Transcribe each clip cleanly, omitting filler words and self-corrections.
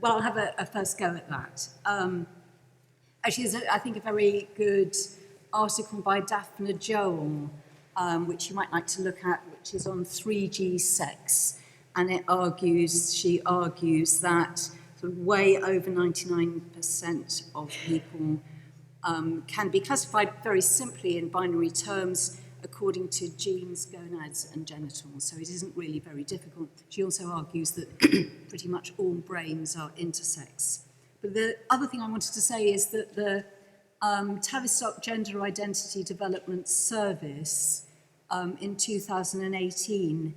well, I'll have a first go at that. Actually, there's, I think, a very good article by Daphne Joel, which you might like to look at, which is on 3G sex. And she argues that sort of way over 99% of people can be classified very simply in binary terms according to genes, gonads, and genitals. So it isn't really very difficult. She also argues that pretty much all brains are intersex. But the other thing I wanted to say is that the Tavistock Gender Identity Development Service in 2018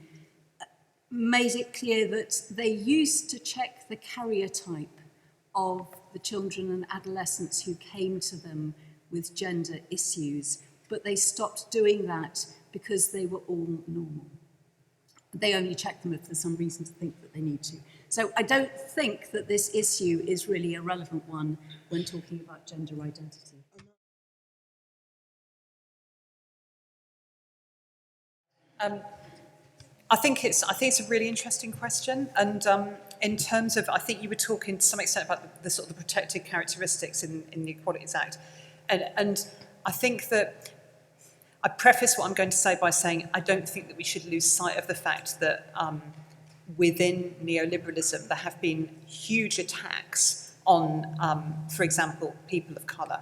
made it clear that they used to check the karyotype of the children and adolescents who came to them with gender issues, but they stopped doing that because they were all normal. They only check them if there's some reason to think that they need to. So I don't think that this issue is really a relevant one when talking about gender identity. I think it's a really interesting question, and in terms of, I think you were talking to some extent about the sort of the protected characteristics in the Equalities Act, and I think that I preface what I'm going to say by saying I don't think that we should lose sight of the fact that within neoliberalism there have been huge attacks on, for example, people of colour,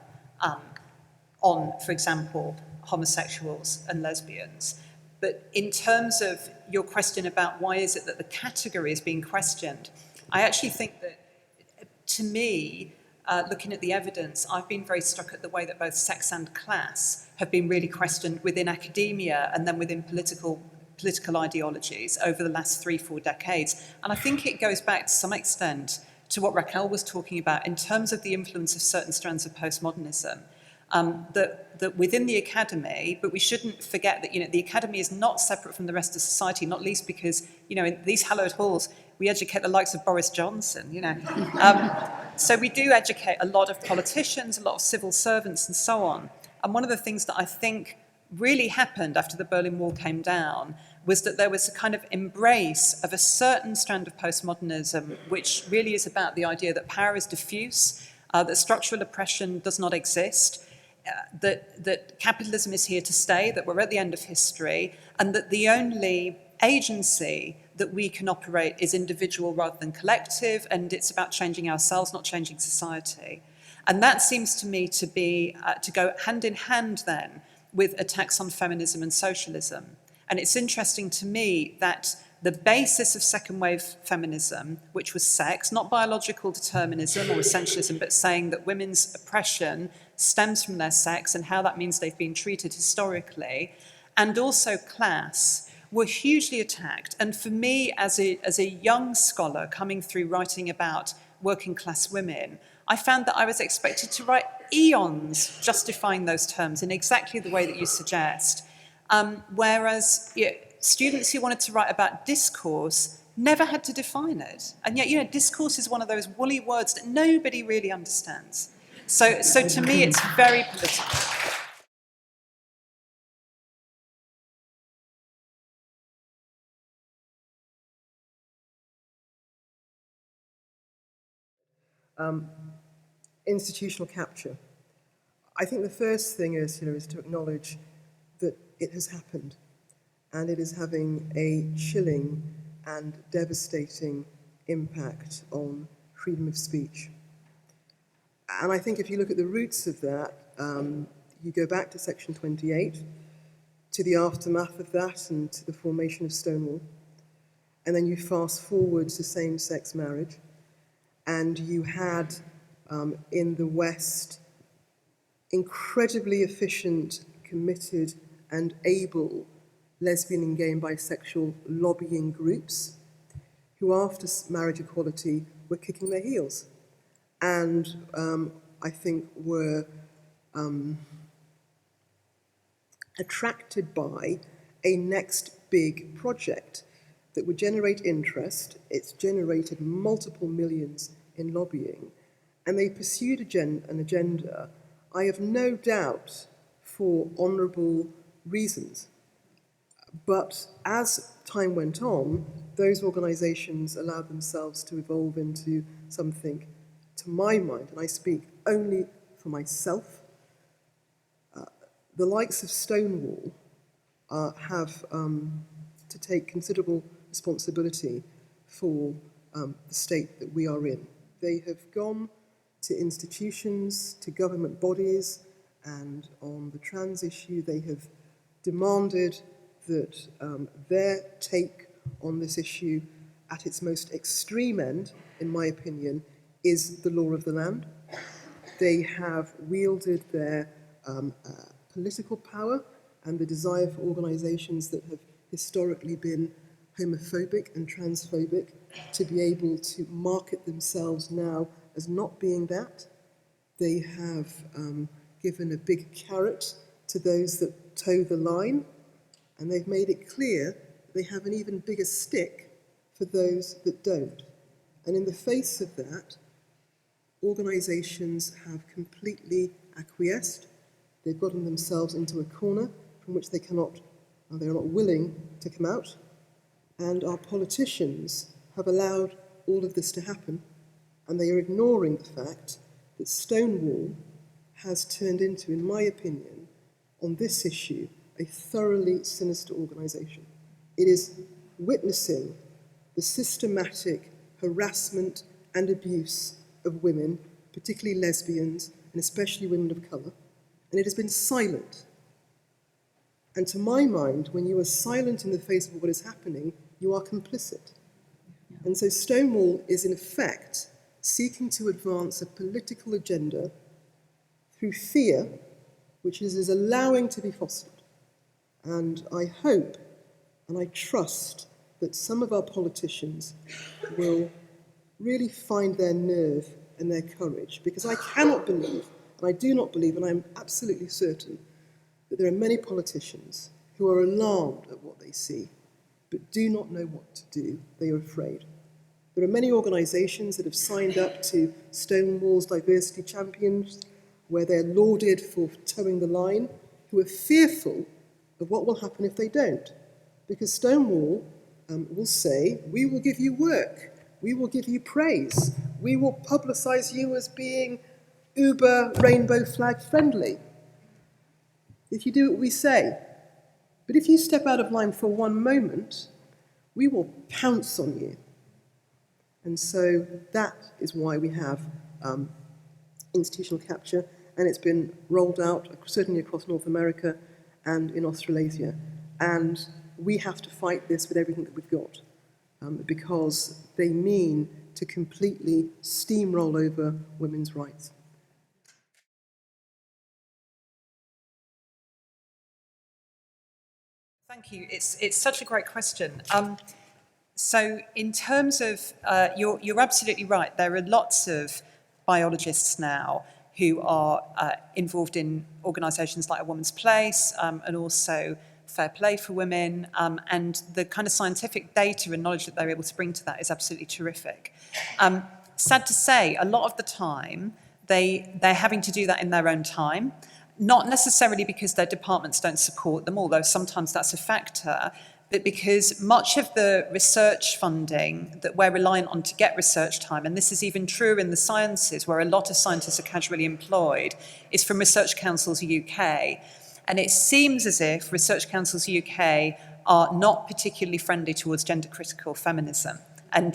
on, for example, homosexuals and lesbians. But in terms of your question about why is it that the category is being questioned, I actually think that, to me, looking at the evidence, I've been very struck at the way that both sex and class have been really questioned within academia and then within political ideologies over the last 3-4 decades. And I think it goes back to some extent to what Raquel was talking about in terms of the influence of certain strands of postmodernism. That within the academy, but we shouldn't forget that, the academy is not separate from the rest of society, not least because, in these hallowed halls, we educate the likes of Boris Johnson, So we do educate a lot of politicians, a lot of civil servants and so on. And one of the things that I think really happened after the Berlin Wall came down was that there was a kind of embrace of a certain strand of postmodernism, which really is about the idea that power is diffuse, that structural oppression does not exist, that capitalism is here to stay, that we're at the end of history, and that the only agency that we can operate is individual rather than collective, and it's about changing ourselves, not changing society. And that seems to me to be to go hand in hand then with attacks on feminism and socialism. And it's interesting to me that the basis of second wave feminism, which was sex, not biological determinism or essentialism, but saying that women's oppression stems from their sex and how that means they've been treated historically, and also class, were hugely attacked. And for me, as a young scholar coming through writing about working class women, I found that I was expected to write eons justifying those terms in exactly the way that you suggest. Whereas students who wanted to write about discourse never had to define it. And yet, discourse is one of those woolly words that nobody really understands. So to me, it's very political. Institutional capture. I think the first thing is to acknowledge that it has happened, and it is having a chilling and devastating impact on freedom of speech. And I think if you look at the roots of that, you go back to Section 28, to the aftermath of that and to the formation of Stonewall, and then you fast forward to same-sex marriage, and you had in the West incredibly efficient, committed and able lesbian and gay and bisexual lobbying groups who, after marriage equality, were kicking their heels and I think were attracted by a next big project that would generate interest. It's generated multiple millions in lobbying, and they pursued an agenda, I have no doubt, for honourable reasons. But as time went on, those organisations allowed themselves to evolve into something, to my mind, and I speak only for myself, the likes of Stonewall have to take considerable responsibility for the state that we are in. They have gone to institutions, to government bodies, and on the trans issue they have demanded that their take on this issue at its most extreme end, in my opinion, is the law of the land. They have wielded their political power and the desire for organisations that have historically been homophobic and transphobic to be able to market themselves now as not being that. They have given a big carrot to those that toe the line, and they've made it clear they have an even bigger stick for those that don't. And in the face of that, organisations have completely acquiesced. They've gotten themselves into a corner from which they're not willing to come out. And our politicians have allowed all of this to happen, and they are ignoring the fact that Stonewall has turned into, in my opinion, on this issue, a thoroughly sinister organisation. It is witnessing the systematic harassment and abuse of women, particularly lesbians, and especially women of colour, and it has been silent. And to my mind, when you are silent in the face of what is happening, you are complicit. And so Stonewall is in effect seeking to advance a political agenda through fear, which is allowing to be fostered. And I hope and I trust that some of our politicians will really find their nerve and their courage, because I cannot believe, and I do not believe, and I'm absolutely certain, that there are many politicians who are alarmed at what they see, but do not know what to do. They are afraid. There are many organisations that have signed up to Stonewall's diversity champions, where they're lauded for towing the line, who are fearful of what will happen if they don't. Because Stonewall will say, we will give you work, we will give you praise, we will publicise you as being uber rainbow flag friendly, if you do what we say. But if you step out of line for one moment, we will pounce on you. And so that is why we have institutional capture, and it's been rolled out certainly across North America and in Australasia. And we have to fight this with everything that we've got, because they mean to completely steamroll over women's rights. Thank you. It's such a great question. So in terms of, you're absolutely right. There are lots of biologists now who are involved in organisations like A Woman's Place and also Fair Play for Women, and the kind of scientific data and knowledge that they're able to bring to that is absolutely terrific. Sad to say, a lot of the time, they're having to do that in their own time, not necessarily because their departments don't support them, although sometimes that's a factor, but because much of the research funding that we're reliant on to get research time, and this is even true in the sciences where a lot of scientists are casually employed, is from Research Councils UK. And it seems as if Research Councils UK are not particularly friendly towards gender-critical feminism. And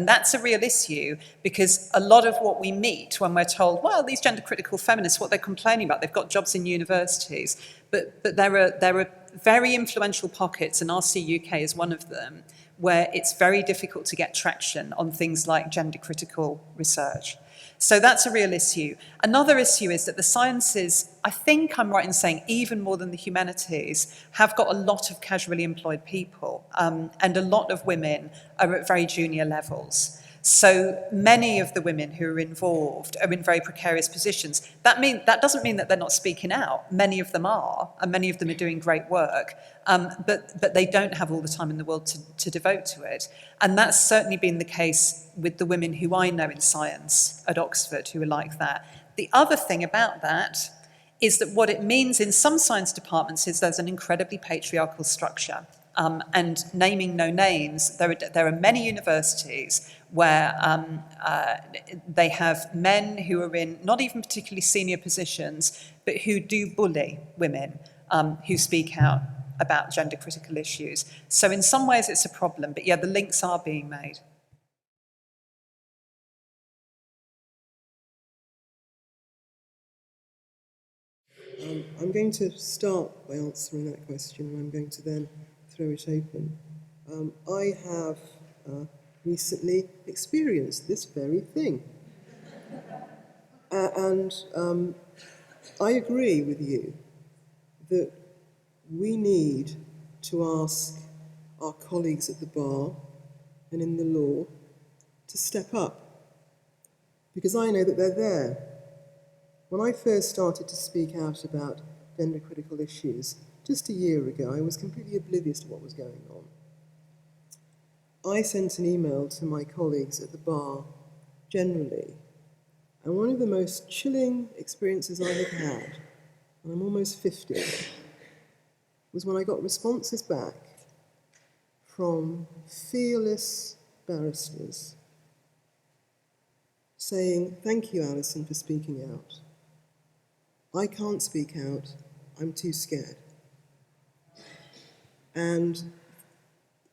that's a real issue, because a lot of what we meet when we're told, well, these gender-critical feminists, what they're complaining about, they've got jobs in universities, but there are very influential pockets, and RC UK is one of them, where it's very difficult to get traction on things like gender-critical research. So that's a real issue. Another issue is that the sciences, I think I'm right in saying, even more than the humanities, have got a lot of casually employed people, and a lot of women are at very junior levels. So many of the women who are involved are in very precarious positions. That doesn't mean that they're not speaking out. Many of them are, and many of them are doing great work, but they don't have all the time in the world to devote to it. And that's certainly been the case with the women who I know in science at Oxford who are like that. The other thing about that is that what it means in some science departments is there's an incredibly patriarchal structure. And naming no names, there are many universities where they have men who are in not even particularly senior positions, but who do bully women who speak out about gender critical issues. So in some ways it's a problem, but yeah, the links are being made. I'm going to start by answering that question, and I'm going to then throw it open. I have recently experienced this very thing. And I agree with you that we need to ask our colleagues at the bar and in the law to step up, because I know that they're there. When I first started to speak out about gender critical issues just a year ago, I was completely oblivious to what was going on. I sent an email to my colleagues at the bar generally, and one of the most chilling experiences I have had, and I'm almost 50, was when I got responses back from fearless barristers saying, "Thank you, Allison, for speaking out. I can't speak out, I'm too scared." And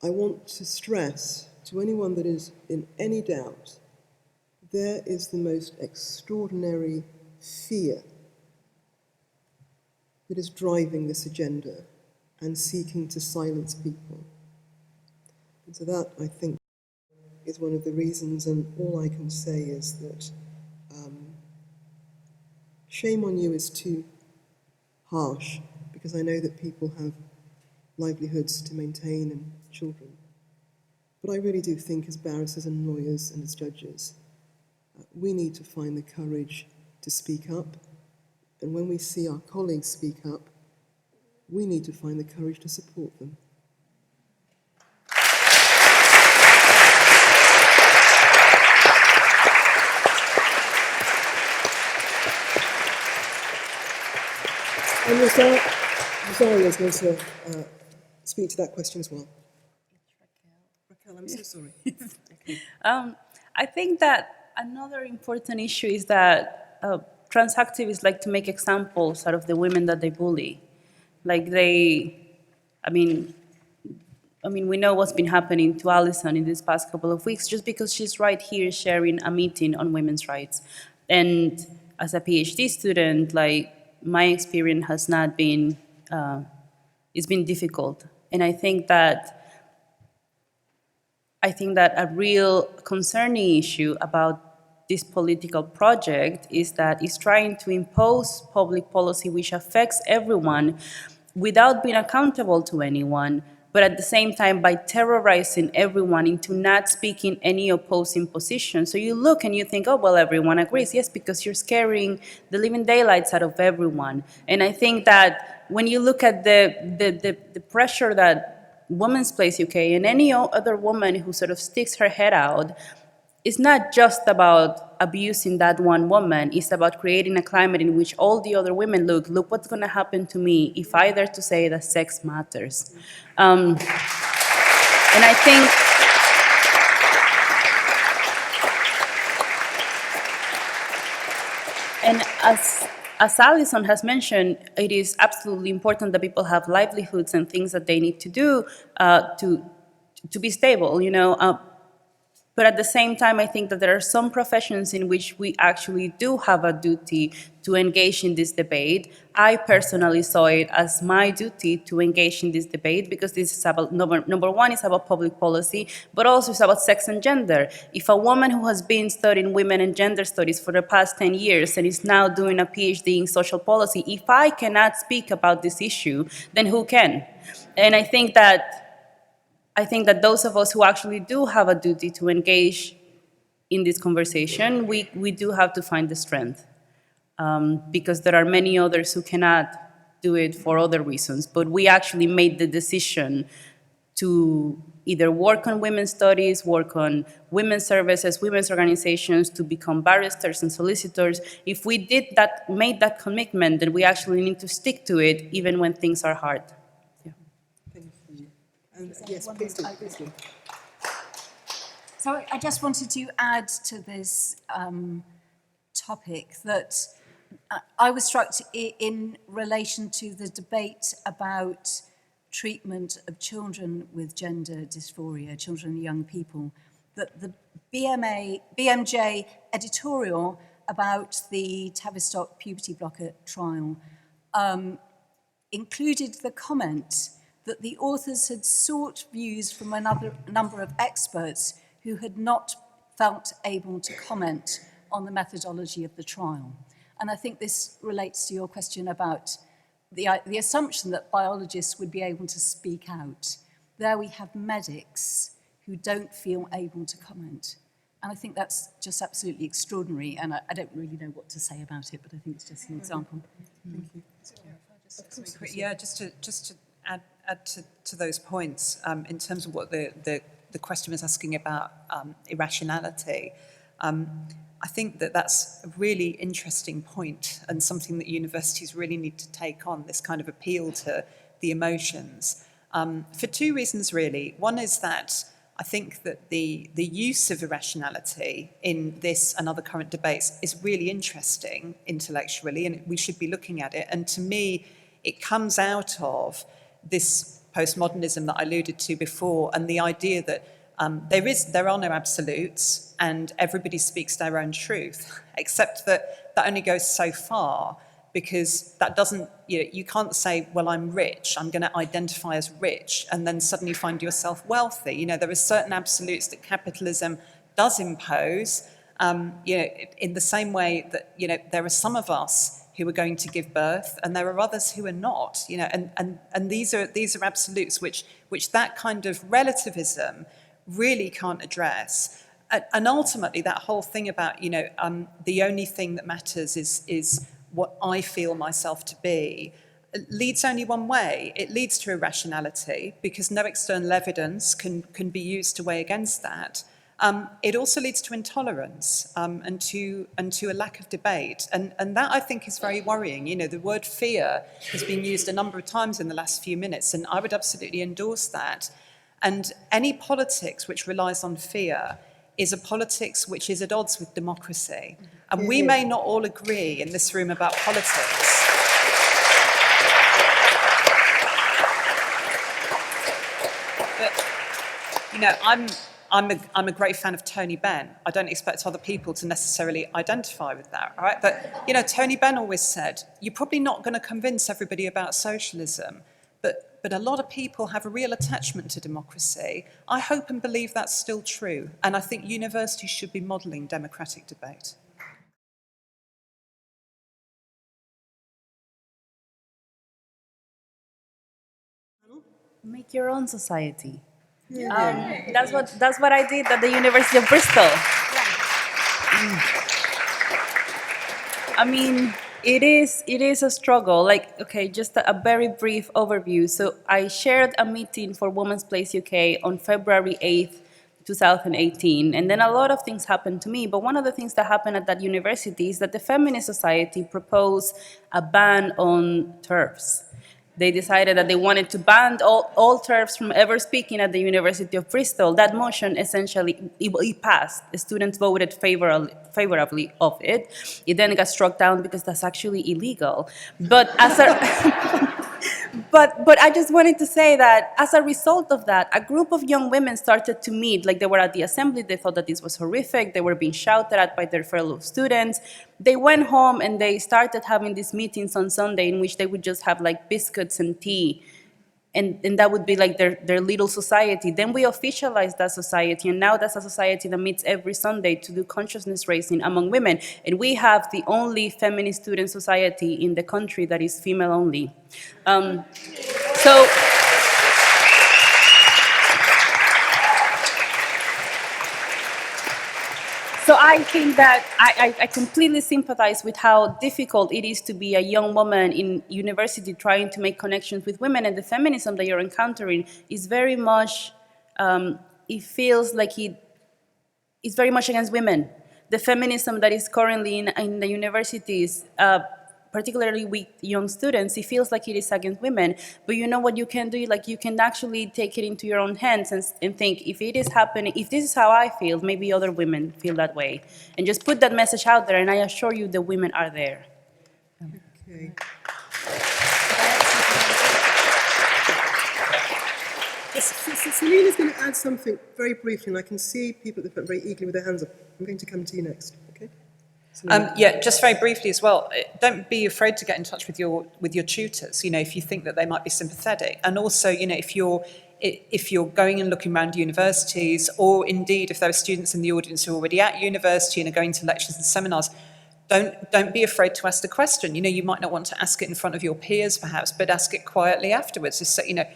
I want to stress to anyone that is in any doubt, there is the most extraordinary fear that is driving this agenda and seeking to silence people. And so that, I think, is one of the reasons, and all I can say is that shame on you is too harsh, because I know that people have livelihoods to maintain and children. But I really do think, as barristers and lawyers and as judges, we need to find the courage to speak up. And when we see our colleagues speak up, we need to find the courage to support them. And Rosario is going to speak to that question as well. Raquel, I'm so sorry. Okay. I think that another important issue is that trans activists like to make examples out of the women that they bully. Like I mean, we know what's been happening to Allison in these past couple of weeks just because she's right here sharing a meeting on women's rights. And as a PhD student, like, my experience has not been, it's been difficult. And I think that a real concerning issue about this political project is that it's trying to impose public policy which affects everyone without being accountable to anyone, but at the same time by terrorizing everyone into not speaking any opposing position. So you look and you think, oh, well, everyone agrees. Yes, because you're scaring the living daylights out of everyone. And I think that when you look at the pressure that Women's Place UK and any other woman who sort of sticks her head out, it's not just about abusing that one woman, it's about creating a climate in which all the other women look what's going to happen to me if I dare to say that sex matters. And I think, and as Allison has mentioned, it is absolutely important that people have livelihoods and things that they need to do to be stable, you know. But at the same time, I think that there are some professions in which we actually do have a duty to engage in this debate. I personally saw it as my duty to engage in this debate because this is about, number one, it's about public policy, but also it's about sex and gender. If a woman who has been studying women and gender studies for the past 10 years and is now doing a PhD in social policy, if I cannot speak about this issue, then who can? And I think that those of us who actually do have a duty to engage in this conversation, we do have to find the strength. Because there are many others who cannot do it for other reasons. But we actually made the decision to either work on women's studies, work on women's services, women's organizations, to become barristers and solicitors. If we made that commitment, then we actually need to stick to it even when things are hard. Thank you. Yes, please do, please do. So I just wanted to add to this topic that I was struck in relation to the debate about treatment of children with gender dysphoria, children and young people, that the BMJ editorial about the Tavistock puberty blocker trial included the comment that the authors had sought views from another number of experts who had not felt able to comment on the methodology of the trial. And I think this relates to your question about the assumption that biologists would be able to speak out. There we have medics who don't feel able to comment. And I think that's just absolutely extraordinary, and I don't really know what to say about it, but I think it's just an example. Thank you. Yeah, just to add to those points, in terms of what the question was asking about irrationality, I think that's a really interesting point and something that universities really need to take on, this kind of appeal to the emotions, for two reasons, really. One is that I think that the use of irrationality in this and other current debates is really interesting intellectually, and we should be looking at it. And to me, it comes out of this postmodernism that I alluded to before, and the idea that there are no absolutes and everybody speaks their own truth, except that only goes so far, because that doesn't, you can't say, well, I'm rich, I'm going to identify as rich, and then suddenly find yourself wealthy. There are certain absolutes that capitalism does impose, in the same way that, there are some of us who are going to give birth, and there are others who are not, and these are absolutes which that kind of relativism really can't address. And ultimately, that whole thing about, the only thing that matters is what I feel myself to be, leads only one way. It leads to irrationality, because no external evidence can be used to weigh against that. It also leads to intolerance, and to a lack of debate. And that, I think, is very worrying. The word fear has been used a number of times in the last few minutes, and I would absolutely endorse that. And any politics which relies on fear is a politics which is at odds with democracy. And we may not all agree in this room about politics. But, I'm a great fan of Tony Benn. I don't expect other people to necessarily identify with that, right? But, Tony Benn always said, you're probably not going to convince everybody about socialism, but a lot of people have a real attachment to democracy. I hope and believe that's still true, and I think universities should be modelling democratic debate. Make your own society. That's what I did at the University of Bristol. I mean, it is a struggle. Like, okay, just a very brief overview. So I shared a meeting for Women's Place UK on February 8th, 2018, and then a lot of things happened to me. But one of the things that happened at that university is that the Feminist Society proposed a ban on TERFs. They decided that they wanted to ban all TERFs from ever speaking at the University of Bristol. That motion essentially, it passed. The students voted favorably of it. It then got struck down because that's actually illegal. But as a but I just wanted to say that as a result of that, a group of young women started to meet. Like, they were at the assembly, they thought that this was horrific, they were being shouted at by their fellow students. They went home and they started having these meetings on Sunday in which they would just have like biscuits and tea. And that would be like their little society. Then we officialized that society, and now that's a society that meets every Sunday to do consciousness raising among women. And we have the only feminist student society in the country that is female only. So I think that I completely sympathize with how difficult it is to be a young woman in university trying to make connections with women, and the feminism that you're encountering is very much, it feels like it's very much against women. The feminism that is currently in the universities, particularly with young students, it feels like it is against women. But you know what you can do? Like, you can actually take it into your own hands and think, if it is happening, if this is how I feel, maybe other women feel that way. And just put that message out there, and I assure you the women are there. Okay. Selina's going to add something very briefly, and I can see people at the front very eagerly with their hands up. I'm going to come to you next, okay? Yeah, just very briefly as well, don't be afraid to get in touch with your tutors, if you think that they might be sympathetic. And also, if you're going and looking around universities, or indeed if there are students in the audience who are already at university and are going to lectures and seminars, don't be afraid to ask the question. You might not want to ask it in front of your peers perhaps, but ask it quietly afterwards. Just say,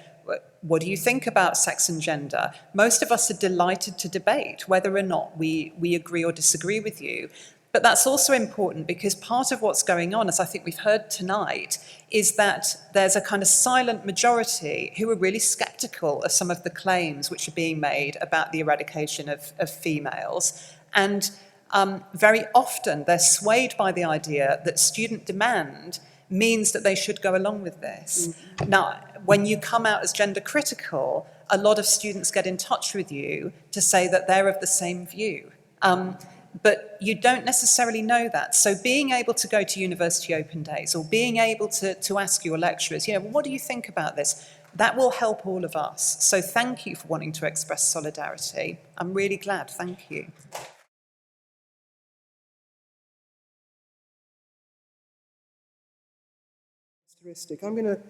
what do you think about sex and gender? Most of us are delighted to debate whether or not we agree or disagree with you. But that's also important because part of what's going on, as I think we've heard tonight, is that there's a kind of silent majority who are really sceptical of some of the claims which are being made about the eradication of females. And very often they're swayed by the idea that student demand means that they should go along with this. Now, when you come out as gender critical, a lot of students get in touch with you to say that they're of the same view. But you don't necessarily know that. So being able to go to university open days or being able to ask your lecturers, what do you think about this? That will help all of us. So thank you for wanting to express solidarity. I'm really glad. Thank you. I'm going to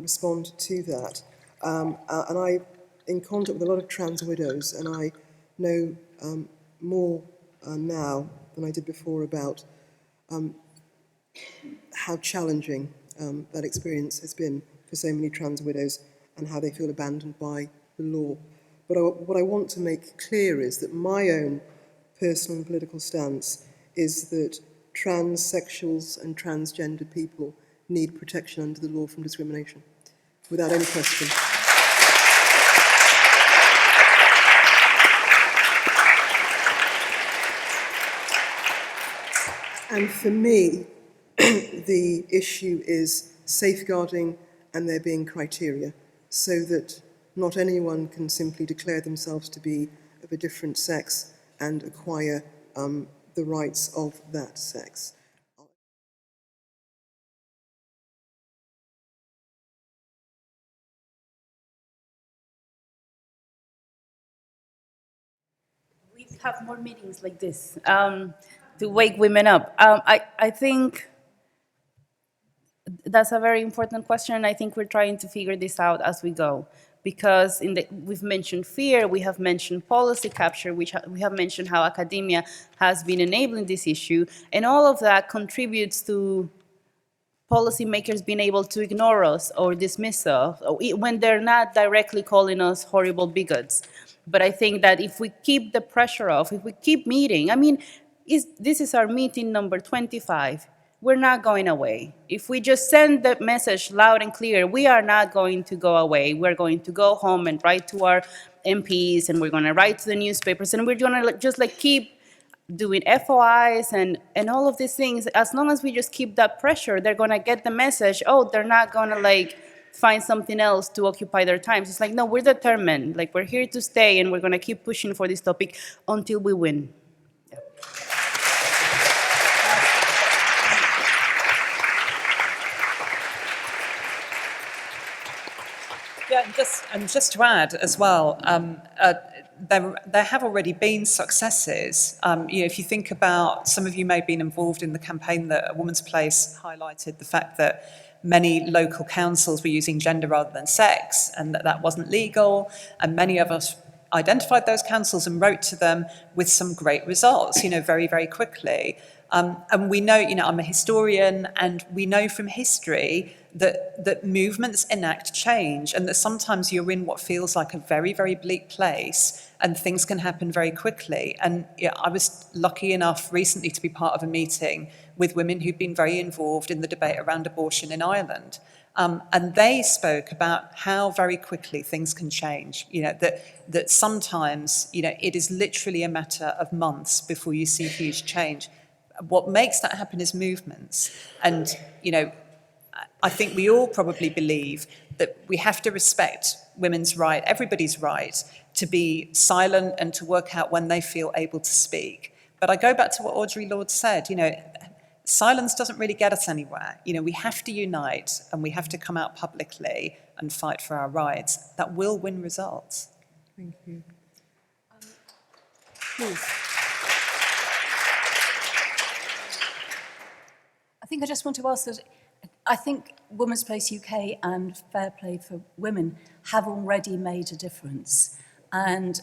respond to that. And I'm in contact with a lot of trans widows, and I know more now than I did before about how challenging that experience has been for so many trans widows and how they feel abandoned by the law. But what I want to make clear is that my own personal and political stance is that transsexuals and transgender people need protection under the law from discrimination, without any question. And for me, the issue is safeguarding and there being criteria so that not anyone can simply declare themselves to be of a different sex and acquire the rights of that sex. We have more meetings like this to wake women up. I think that's a very important question. I think we're trying to figure this out as we go. Because we've mentioned fear, we have mentioned policy capture, we have mentioned how academia has been enabling this issue, and all of that contributes to policymakers being able to ignore us or dismiss us when they're not directly calling us horrible bigots. But I think that if we keep the pressure off, if we keep meeting, this is our meeting number 25. We're not going away. If we just send the message loud and clear, we are not going to go away. We're going to go home and write to our MPs, and we're going to write to the newspapers, and we're going to just keep doing FOIs and all of these things. As long as we just keep that pressure, they're going to get the message, they're not going to find something else to occupy their times. It's no, we're determined. We're here to stay, and we're going to keep pushing for this topic until we win. Yeah. Yeah, just to add as well, there have already been successes. If you think about, some of you may have been involved in the campaign that A Woman's Place highlighted the fact that many local councils were using gender rather than sex, and that wasn't legal, and many of us identified those councils and wrote to them with some great results, very, very quickly. And we know, I'm a historian, and we know from history that movements enact change, and that sometimes you're in what feels like a very, very bleak place, and things can happen very quickly. And I was lucky enough recently to be part of a meeting with women who'd been very involved in the debate around abortion in Ireland. And they spoke about how very quickly things can change, that sometimes, it is literally a matter of months before you see huge change. what makes that happen is movements. And, you know, I think we all probably believe that we have to respect women's right, everybody's right, to be silent and to work out when they feel able to speak. But I go back to what Audre Lorde said, you know, silence doesn't really get us anywhere. You know, we have to unite and we have to come out publicly and fight for our rights. That will win results. Thank you. Please. I think I just want to ask that I think Women's Place UK and Fair Play for Women have already made a difference. And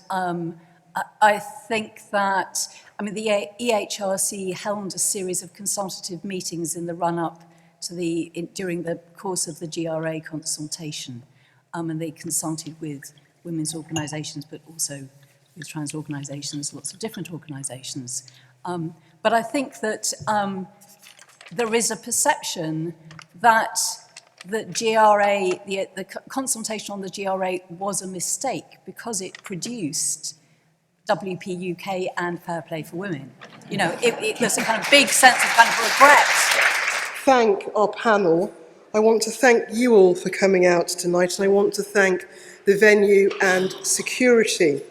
I think that, I mean, the EHRC held a series of consultative meetings in the run-up to during the course of the GRA consultation. And they consulted with women's organisations, but also with trans organisations, lots of different organisations. But I think that there is a perception that the GRA, the consultation on the GRA was a mistake because it produced WP UK and Fair Play for Women. You know, there's a kind of big sense of kind of regret. Thank our panel. I want to thank you all for coming out tonight, and I want to thank the venue and security.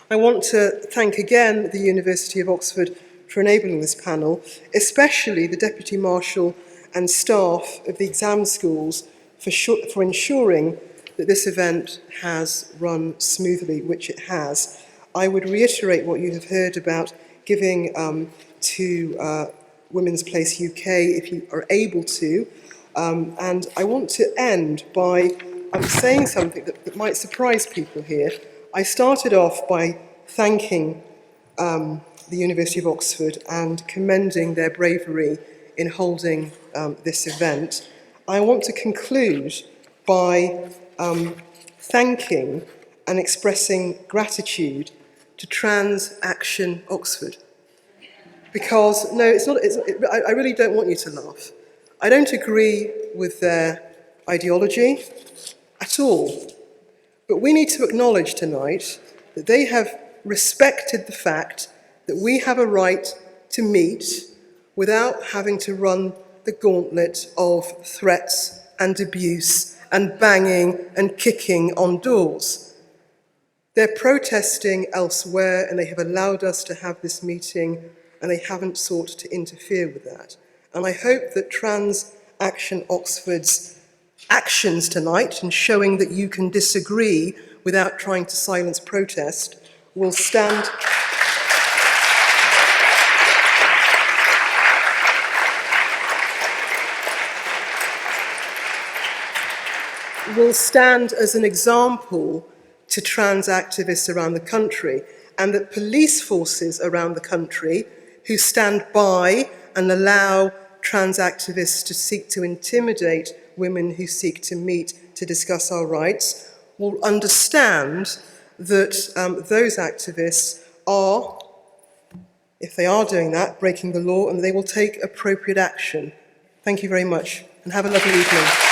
I want to thank again the University of Oxford for enabling this panel, especially the Deputy Marshal and staff of the exam schools for ensuring that this event has run smoothly, which it has. I would reiterate what you have heard about giving to Women's Place UK if you are able to. And I want to end by saying something that might surprise people here. I started off by thanking the University of Oxford and commending their bravery in holding this event. I want to conclude by thanking and expressing gratitude to Trans Action Oxford. Because, no, I really don't want you to laugh. I don't agree with their ideology at all. But we need to acknowledge tonight that they have respected the fact that we have a right to meet without having to run the gauntlet of threats and abuse and banging and kicking on doors. They're protesting elsewhere and they have allowed us to have this meeting and they haven't sought to interfere with that. And I hope that Trans Action Oxford's actions tonight in showing that you can disagree without trying to silence protest will stand as an example to trans activists around the country, and that police forces around the country who stand by and allow trans activists to seek to intimidate women who seek to meet to discuss our rights will understand that those activists are, if they are doing that, breaking the law, and they will take appropriate action. Thank you very much, and have a lovely evening.